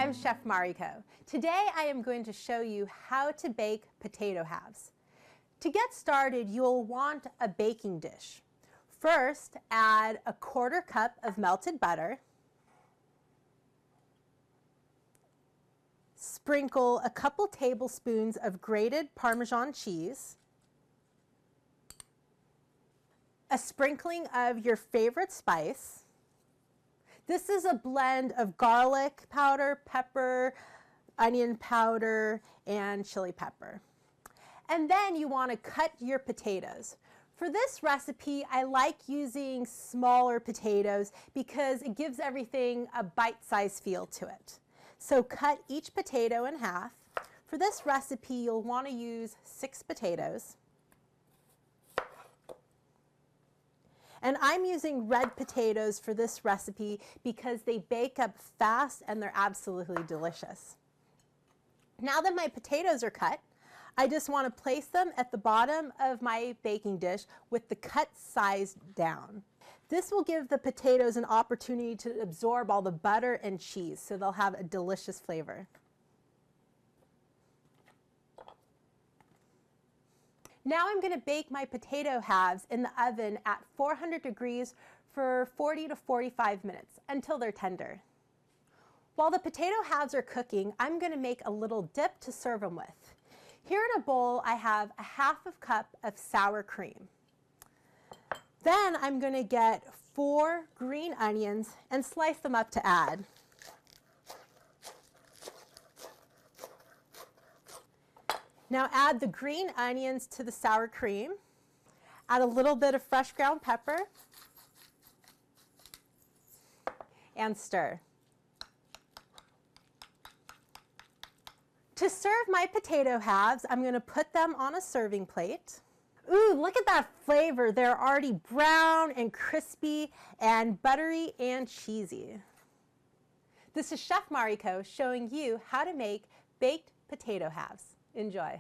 I'm Chef Mariko. Today I am going to show you how to bake potato halves. To get started, you'll want a baking dish. First, add a 1/4 cup of melted butter. Sprinkle a couple tablespoons of grated Parmesan cheese. A sprinkling of your favorite spice. This is a blend of garlic powder, pepper, onion powder, and chili pepper. And then you want to cut your potatoes. For this recipe, I like using smaller potatoes because it gives everything a bite-sized feel to it. So cut each potato in half. For this recipe, you'll want to use 6 potatoes. And I'm using red potatoes for this recipe because they bake up fast and they're absolutely delicious. Now that my potatoes are cut, I just want to place them at the bottom of my baking dish with the cut size down. This will give the potatoes an opportunity to absorb all the butter and cheese, so they'll have a delicious flavor. Now I'm going to bake my potato halves in the oven at 400 degrees for 40 to 45 minutes until they're tender. While the potato halves are cooking, I'm going to make a little dip to serve them with. Here in a bowl, I have a 1/2 cup of sour cream. Then I'm going to get 4 green onions and slice them up to add. Now add the green onions to the sour cream. Add a little bit of fresh ground pepper and stir. To serve my potato halves, I'm going to put them on a serving plate. Ooh, look at that flavor. They're already brown and crispy and buttery and cheesy. This is Chef Mariko showing you how to make baked potato halves. Enjoy.